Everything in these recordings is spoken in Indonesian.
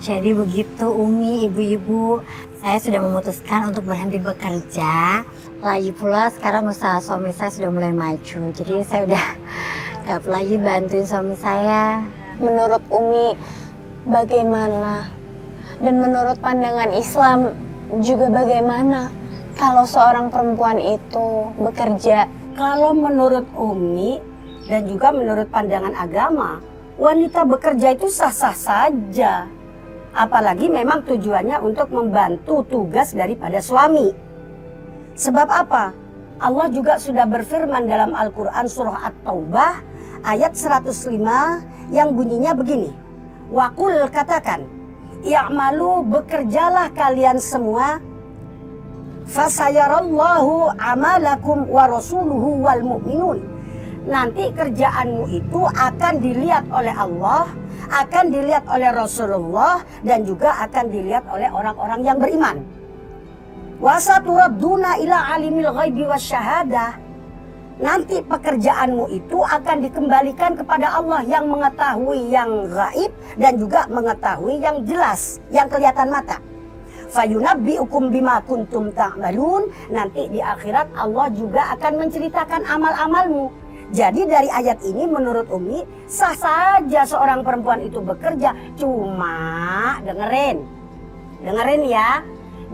Jadi begitu Umi, ibu-ibu, saya sudah memutuskan untuk berhenti bekerja. Lagi pula sekarang usaha suami saya sudah mulai maju. Jadi saya udah gak lagi bantuin suami saya. Menurut Umi, bagaimana? Dan menurut pandangan Islam juga bagaimana kalau seorang perempuan itu bekerja? Kalau menurut Umi dan juga menurut pandangan agama, wanita bekerja itu sah-sah saja. Apalagi memang tujuannya untuk membantu tugas daripada suami. Sebab apa? Allah juga sudah berfirman dalam Al-Quran surah At-Taubah ayat 105 yang bunyinya begini. Waqul, katakan, i'malu, bekerjalah kalian semua, fasayarallahu amalakum wa rasuluhu wal mu'minun. Nanti kerjaanmu itu akan dilihat oleh Allah, akan dilihat oleh Rasulullah, dan juga akan dilihat oleh orang-orang yang beriman. Wasaturadduna ila alimil ghaibi wasyahadah. Nanti pekerjaanmu itu akan dikembalikan kepada Allah yang mengetahui yang gaib dan juga mengetahui yang jelas, yang kelihatan mata. Fayunabbi'ukum bima kuntum ta'malun. Nanti di akhirat Allah juga akan menceritakan amal-amalmu. Jadi dari ayat ini menurut Umi sah saja seorang perempuan itu bekerja. Cuma dengerin ya,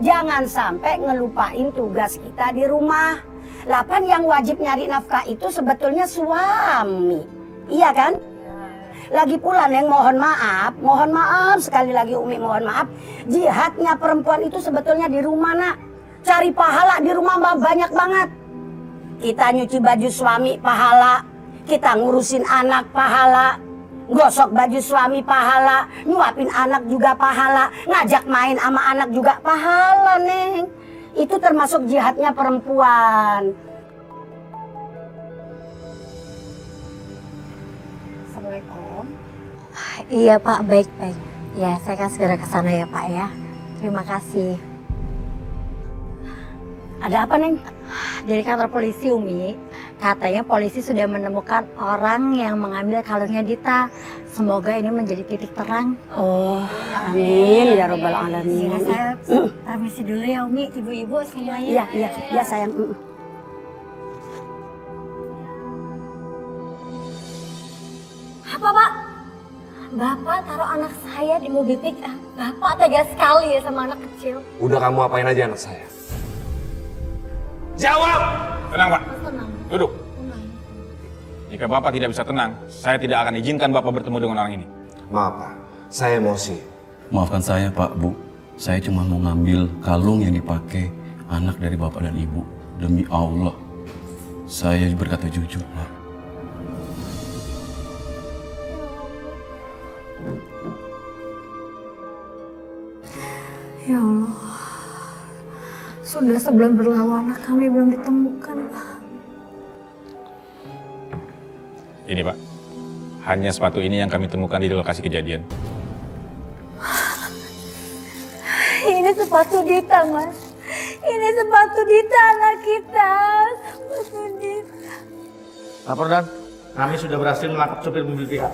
jangan sampai ngelupain tugas kita di rumah. Kan yang wajib nyari nafkah itu sebetulnya suami, iya kan? Lagi pula Neng, mohon maaf sekali lagi Umi mohon maaf. Jihadnya perempuan itu sebetulnya di rumah nak. Cari pahala di rumah banyak banget. Kita nyuci baju suami pahala, kita ngurusin anak pahala, gosok baju suami pahala, nyuapin anak juga pahala, ngajak main sama anak juga pahala Neng. Itu termasuk jihadnya perempuan. Assalamualaikum. Iya Pak, baik-baik. Ya, saya akan segera ke sana ya Pak ya. Terima kasih. Ada apa Neng? Dari kantor polisi Umi, katanya polisi sudah menemukan orang yang mengambil kalungnya Dita. Semoga ini menjadi titik terang. Oh, amin ya robbal alamin. Ya, saya permisi dulu ya Umi, ibu-ibu semuanya. Iya sayang. Apa Pak? Bapak taruh anak saya di mobil pick up. Bapak tega sekali ya sama anak kecil. Udah kamu apain aja anak saya? Jawab! Tenang, Pak. Tenang. Duduk. Jika Bapak tidak bisa tenang, saya tidak akan izinkan Bapak bertemu dengan orang ini. Maaf Pak, saya emosi. Maafkan saya Pak, Bu. Saya cuma mau ngambil kalung yang dipakai anak dari Bapak dan Ibu. Demi Allah, saya berkata jujur, Pak. Ya Allah, sudah sebulan berlalu anak kami belum ditemukan Pak. Ini, Pak. Hanya sepatu ini yang kami temukan di lokasi kejadian. Ini sepatu Dita, Mas. Ini sepatu Dita, anak kita. Sepatu Dita. Lapor Dan, kami sudah berhasil menangkap sopir mobil pickup.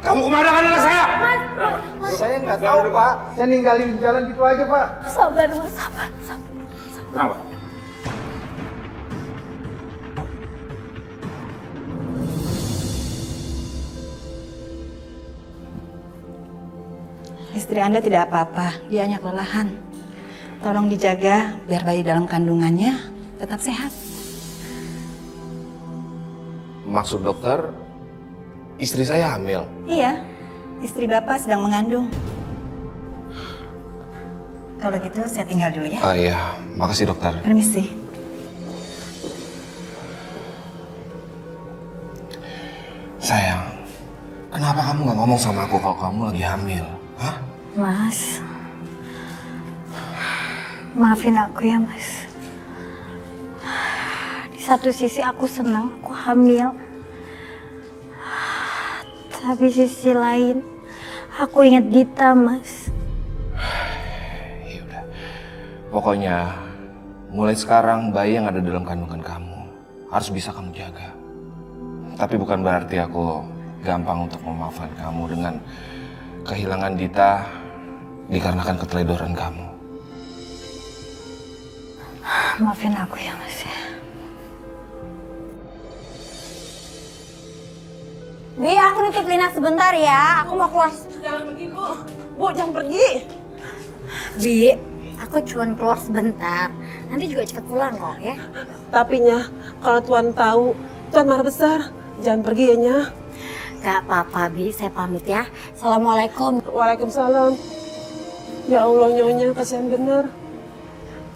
Kamu kemana kan anak saya? Saya nggak tahu Pak, saya ninggalin jalan gitu aja Pak. Sabar, Mas. Sabar. Tenang, Pak. Istri Anda tidak apa-apa, dia hanya kelelahan. Tolong dijaga biar bayi dalam kandungannya tetap sehat. Maksud dokter, istri saya hamil. Iya, istri Bapak sedang mengandung. Kalau gitu saya tinggal dulu ya. Iya, makasih dokter. Permisi. Sayang, kenapa kamu nggak ngomong sama aku kalau kamu lagi hamil? Hah? Mas. Maafin aku ya, Mas. Di satu sisi aku senang aku hamil. Tapi sisi lain, aku ingat Dita, Mas. Yaudah. Pokoknya, mulai sekarang bayi yang ada dalam kandungan kamu harus bisa kamu jaga. Tapi bukan berarti aku gampang untuk memaafkan kamu dengan kehilangan Dita dikarenakan keteledoran kamu. Maafin aku ya Mas ya. Bi, aku nitip Lina sebentar ya. Aku mau keluar. Jangan pergi, Bu. Bu, jangan pergi. Bi, aku cuma keluar sebentar. Nanti juga cepat pulang kok ya. Tapinya, kalau Tuan tahu, Tuan marah besar. Jangan pergi ya, Nya. Gak apa-apa Bi, saya pamit ya. Assalamualaikum. Waalaikumsalam. Ya Allah, Nyonya, kasihan bener.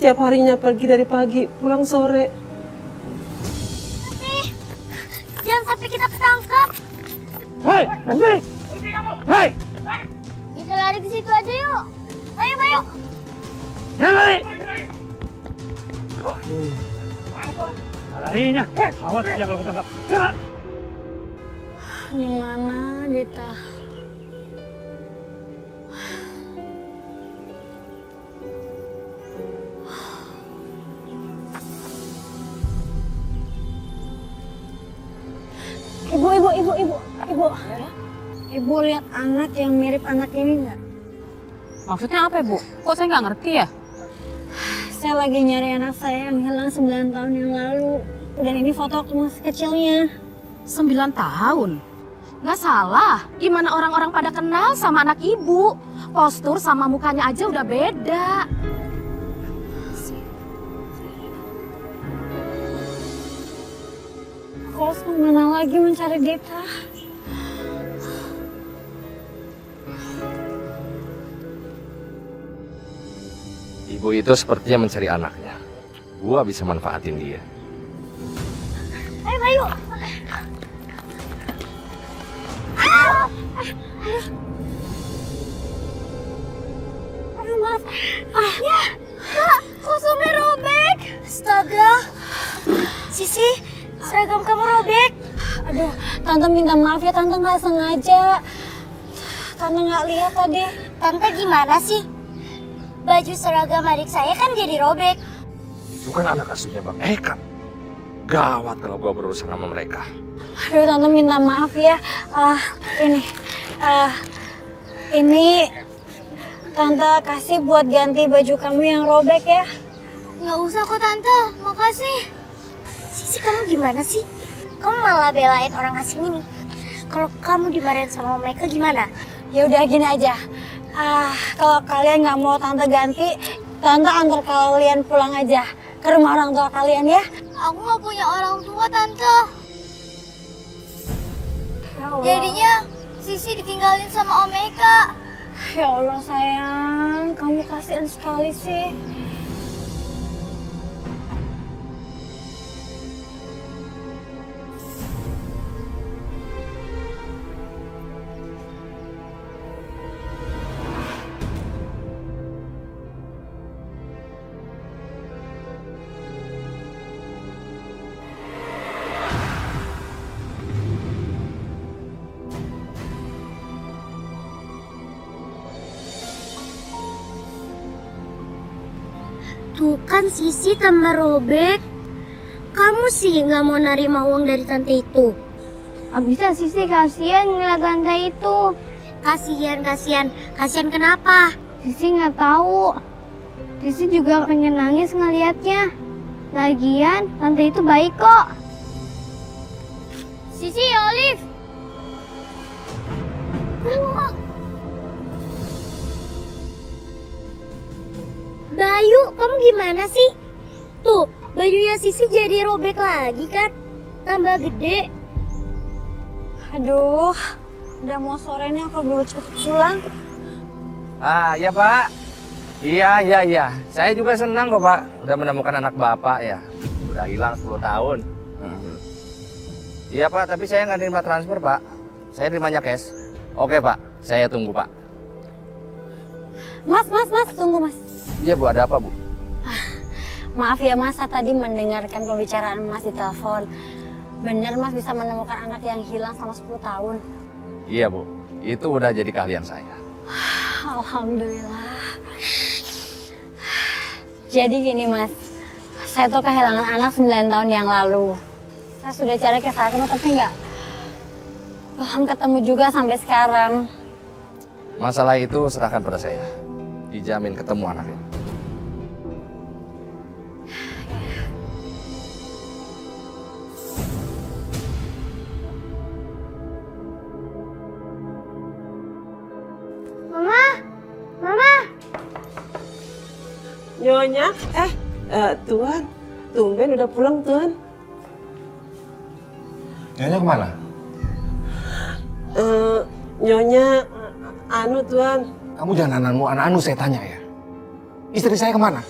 Tiap harinya pergi dari pagi, pulang sore. Jangan sampai kita ketangkap. Hei, nanti. Hei, Kita lari ke situ aja yuk. Ayo, ayo. lari. Larinya. Awas ya kalau ketangkap. Gimana Dita? Ibu lihat anak yang mirip anak ini nggak? Maksudnya apa, Bu? Kok saya nggak ngerti ya? Saya lagi nyari anak saya yang hilang 9 tahun yang lalu. Dan ini foto waktu masih kecilnya. 9 tahun? Nggak salah. Gimana orang-orang pada kenal sama anak ibu? Postur sama mukanya aja udah beda. Aku harus kemana lagi mencari Dita? Ibu itu sepertinya mencari anaknya. Gua bisa manfaatin dia. Ayo, ayo. Aduh, maaf. Ya, Kak, kostumnya robek. Astaga. Sisi, seragam kamu robek. Aduh, Tante minta maaf ya, Tante nggak sengaja. Tante nggak lihat tadi. Tante gimana sih? Baju seragam adik saya kan jadi robek. Itu kan anak asuhnya Bang Eka. Gawat kalau gua berurusan sama mereka. Aduh, Tante minta maaf ya. Ini Tante kasih buat ganti baju kamu yang robek ya. Nggak usah kok Tante, makasih. Sisi, kamu gimana sih? Kamu malah belain orang asing ini. Kalau kamu dimarahin sama mereka gimana? Ya udah gini aja. Kalau kalian nggak mau Tante ganti, Tante antar kalian pulang aja ke rumah orang tua kalian ya. Aku nggak punya orang tua Tante. Ya Allah. Jadinya Sisi ditinggalin sama Om Eka. Ya Allah sayang, kamu kasihan sekali sih. Tuh kan Sisi tambah robek. Kamu sih nggak mau nerima uang dari tante itu. Abisnya Sisi kasihan ngeliat tante itu. Kasihan kenapa? Sisi nggak tahu. Sisi juga pengen nangis ngeliatnya. Lagian tante itu baik kok. Sisi, Olive. Bayu, kamu gimana sih? Tuh, bajunya Sisi jadi robek lagi kan? Tambah gede. Aduh, udah mau sore nih aku belum cepet pulang. Ya Pak. Iya. Saya juga senang kok Pak. Udah menemukan anak Bapak ya. Udah hilang 10 tahun. Iya Pak, tapi saya nggak nerima transfer Pak. Saya nerimanya cash. Oke Pak, saya tunggu Pak. Mas, tunggu Mas. Iya Bu, ada apa Bu? Maaf ya Mas, saya tadi mendengarkan pembicaraan Mas di telepon. Bener Mas bisa menemukan anak yang hilang selama 10 tahun? Iya Bu, itu udah jadi keahlian saya. Alhamdulillah. Jadi gini Mas, saya tuh kehilangan anak 9 tahun yang lalu. Saya sudah cari ke sana tapi belum ketemu juga sampai sekarang. Masalah itu serahkan pada saya. Dijamin ketemu anaknya. Mama, Mama. Nyonya, Tuan, tumben udah pulang Tuan. Nyonya kemana? Nyonya, Tuan. Kamu jangan anu saya tanya ya. Istri saya kemana?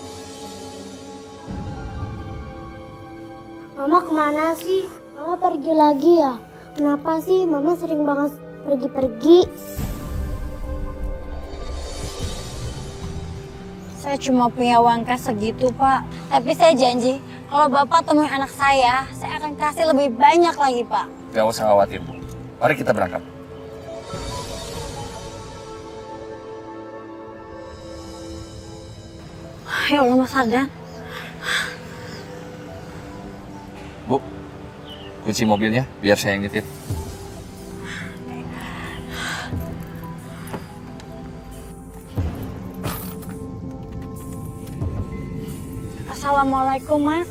Mama kemana sih? Mama pergi lagi ya? Kenapa sih Mama sering banget pergi-pergi? Saya cuma punya uang cash segitu, Pak. Tapi saya janji, kalau Bapak temui anak saya akan kasih lebih banyak lagi, Pak. Gak usah khawatir, Bu. Mari kita berangkat. Ya Allah, Mas Ardan. Bu, kunci mobilnya biar saya yang nyetir. Assalamualaikum, Mas.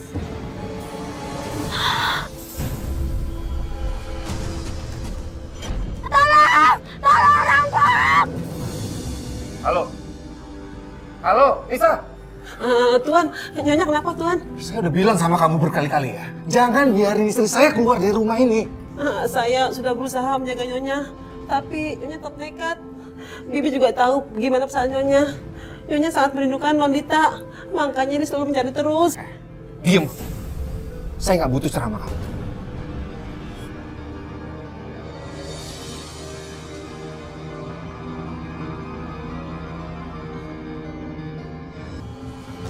Tolong, rampok! Halo? Halo, Isa? Tuan, Nyonya kenapa Tuan? Saya udah bilang sama kamu berkali-kali ya. Jangan biarin istri saya keluar dari rumah ini. Saya sudah berusaha menjaga Nyonya, tapi Nyonya tetap nekat. Bibi juga tahu gimana perasaan Nyonya. Nyonya sangat merindukan Nondita, makanya ini selalu mencari terus. Diem. Saya nggak butuh ceramah kamu.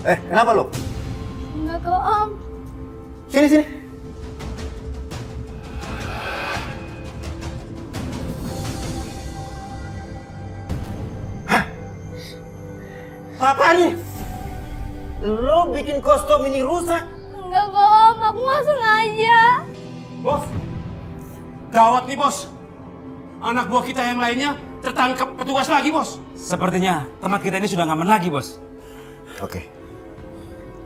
Kenapa lo? Enggak kok Om. Sini. Apa nih? Lo bikin kostum ini rusak? Enggak kok Om, aku nggak sengaja. Bos, gawat nih bos. Anak buah kita yang lainnya tertangkap petugas lagi bos. Sepertinya tempat kita ini sudah nggak aman lagi bos. Oke,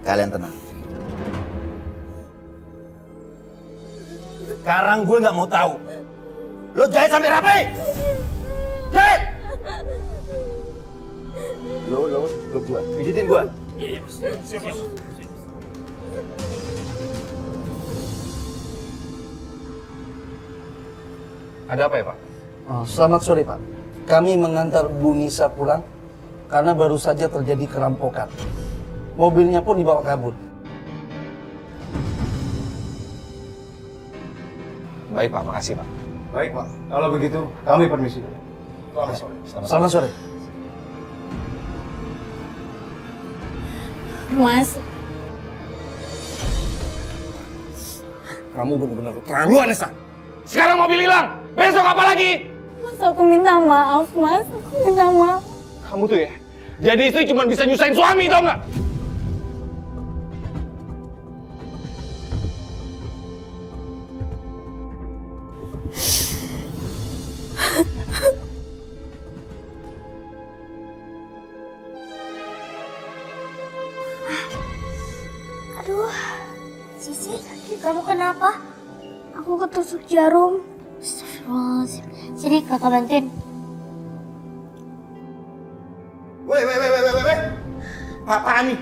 kalian tenang. Sekarang gue nggak mau tahu. Lo jahit sampai rapi. Jahit. Lo gue, pijitin gue. Iya, siap bos. Ada apa ya, Pak? Selamat sore, Pak. Kami mengantar Bu Nisa pulang karena baru saja terjadi kerampokan. Mobilnya pun dibawa kabur. Baik, Pak. Makasih, Pak. Baik, Pak. Kalau begitu, kami permisi. Selamat sore. Mas, Kamu benar-benar keterlaluan, Nesa. Sekarang mobil hilang. Besok apa lagi? Mas, aku minta maaf, Mas. Aku minta maaf. Kamu tuh ya, jadi istri cuma bisa nyusahin suami, tau nggak? Aduh, Sisi, kamu kenapa? Aku ketusuk jarum. Astagfirullahaladzim. Sini kakak bantuin. Weh. Apaan nih?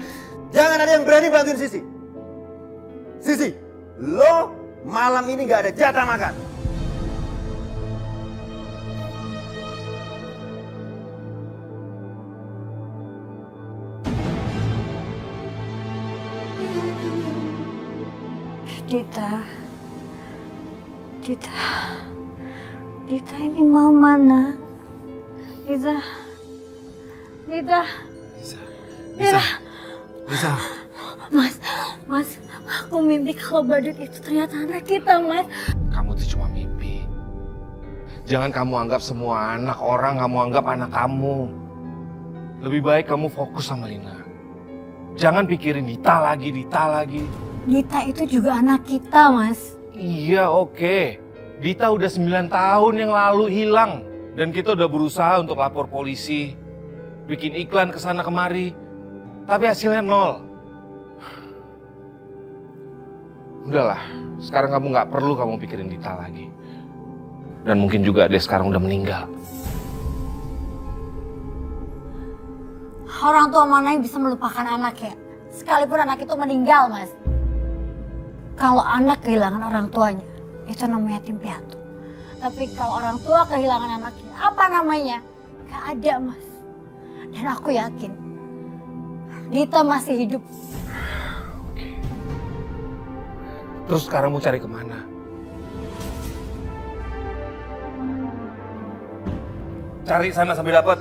Jangan ada yang berani bantuin Sisi. Sisi, lo malam ini nggak ada jatah makan. Dita ini mau mana? Dita. Mas, aku mimpi kalau badut itu ternyata anak kita, Mas. Kamu tuh cuma mimpi. Jangan kamu anggap semua anak orang kamu anggap anak kamu. Lebih baik kamu fokus sama Lina. Jangan pikirin Dita lagi. Dita itu juga anak kita, Mas. Iya, oke. Dita udah 9 tahun yang lalu hilang. Dan kita udah berusaha untuk lapor polisi. Bikin iklan kesana kemari. Tapi hasilnya nol. Udahlah, sekarang kamu nggak perlu kamu pikirin Dita lagi. Dan mungkin juga dia sekarang udah meninggal. Orang tua mana yang bisa melupakan anak ya? Sekalipun anak itu meninggal, Mas. Kalau anak kehilangan orang tuanya, itu namanya yatim piatu. Tapi kalau orang tua kehilangan anaknya, apa namanya? Gak ada, Mas. Dan aku yakin, Dita masih hidup. Terus sekarang mau cari kemana? Cari sana sampai dapat.